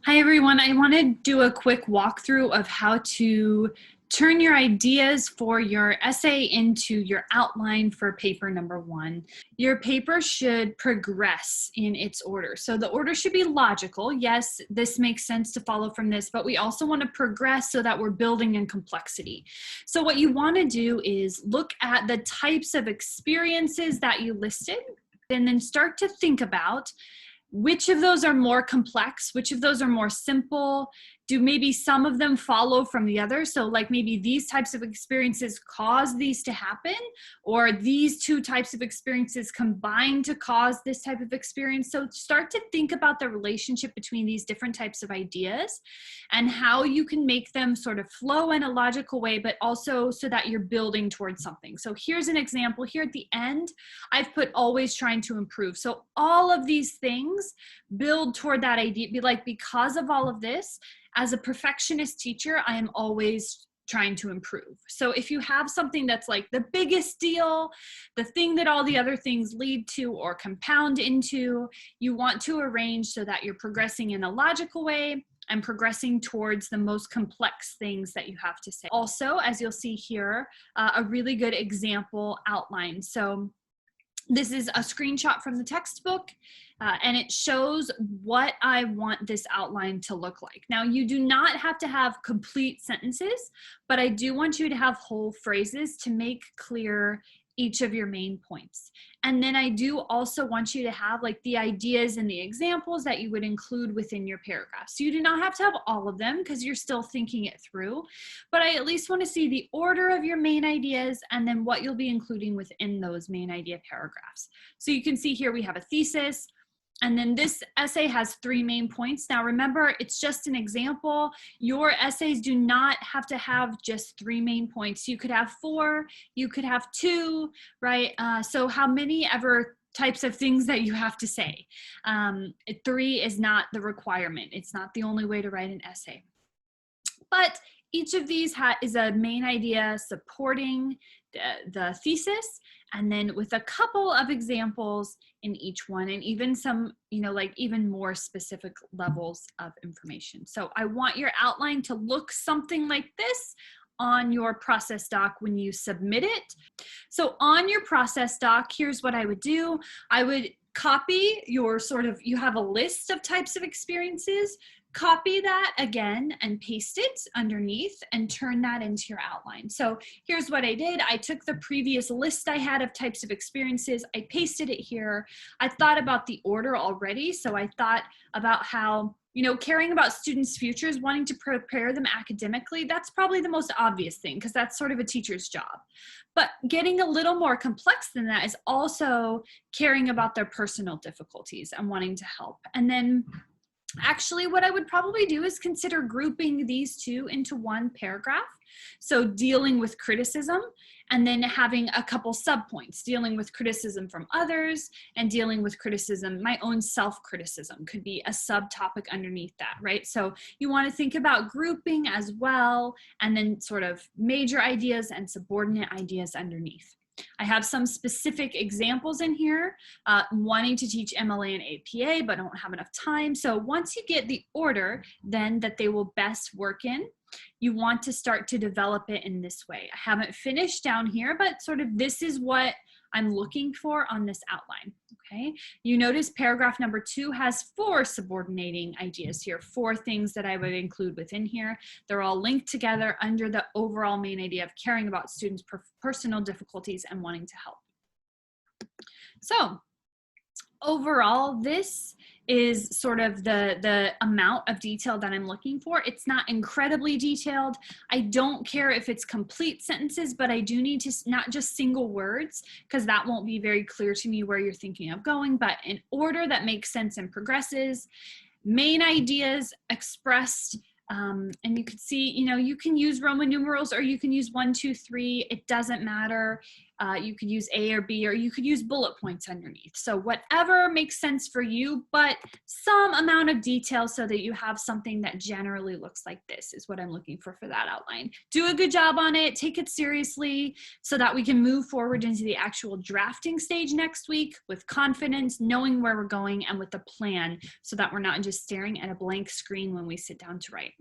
Hi everyone, I want to do a quick walkthrough of how to turn your ideas for your essay into your outline for paper number one. Your paper should progress in its order. So the order should be logical. Yes, this makes sense to follow from this, but we also want to progress so that we're building in complexity. So what you want to do is look at the types of experiences that you listed and then start to think about which of those are more complex, which of those are more simple. Do maybe some of them follow from the other? So like maybe these types of experiences cause these to happen, or these two types of experiences combine to cause this type of experience. So start to think about the relationship between these different types of ideas and how you can make them sort of flow in a logical way, but also so that you're building towards something. So here's an example. Here at the end, I've put always trying to improve. So all of these things build toward that idea. Be like, because of all of this, as a perfectionist teacher, I am always trying to improve. So if you have something that's like the biggest deal, the thing that all the other things lead to or compound into, you want to arrange so that you're progressing in a logical way and progressing towards the most complex things that you have to say. Also, as you'll see here, a really good example outline. So this is a screenshot from the textbook, and it shows what I want this outline to look like. Now, you do not have to have complete sentences, but I do want you to have whole phrases to make clear each of your main points. And then I do also want you to have like the ideas and the examples that you would include within your paragraph. So you do not have to have all of them because you're still thinking it through, but I at least want to see the order of your main ideas and then what you'll be including within those main idea paragraphs. So you can see here we have a thesis, and then this essay has 3 main points. Now remember, it's just an example. Your essays do not have to have just 3 main points. You could have 4, you could have 2, right? So how many ever types of things that you have to say. 3 is not the requirement. It's not the only way to write an essay. But each of these is a main idea supporting the thesis, and then with a couple of examples in each one, and even some, like even more specific levels of information. So I want your outline to look something like this on your process doc when you submit it. So on your process doc, here's what I would do. I would copy your you have a list of types of experiences. Copy that again and paste it underneath and turn that into your outline. So here's what I did. I took the previous list I had of types of experiences. I pasted it here. I thought about the order already. So I thought about how, caring about students' futures, wanting to prepare them academically, that's probably the most obvious thing because that's sort of a teacher's job. But getting a little more complex than that is also caring about their personal difficulties and wanting to help. And then actually, what I would probably do is consider grouping these two into one paragraph. So dealing with criticism, and then having a couple subpoints, dealing with criticism from others and dealing with criticism, my own self-criticism could be a subtopic underneath that, right? So you want to think about grouping as well, and then sort of major ideas and subordinate ideas underneath. I have some specific examples in here, wanting to teach MLA and APA, but I don't have enough time. So once you get the order then that they will best work in, you want to start to develop it in this way. I haven't finished down here, but sort of this is what I'm looking for on this outline, okay? You notice paragraph number 2 has 4 subordinating ideas here, 4 things that I would include within here. They're all linked together under the overall main idea of caring about students' personal difficulties and wanting to help. So overall, this is sort of the amount of detail that I'm looking for. It's not incredibly detailed. I don't care if it's complete sentences, but I do need to not just single words, because that won't be very clear to me where you're thinking of going, but in order that makes sense and progresses, main ideas expressed. And you can see, you can use Roman numerals or you can use 1, 2, 3. It doesn't matter. You could use A or B, or you could use bullet points underneath. So whatever makes sense for you, but some amount of detail so that you have something that generally looks like this is what I'm looking for that outline. Do a good job on it, take it seriously so that we can move forward into the actual drafting stage next week with confidence, knowing where we're going and with a plan so that we're not just staring at a blank screen when we sit down to write.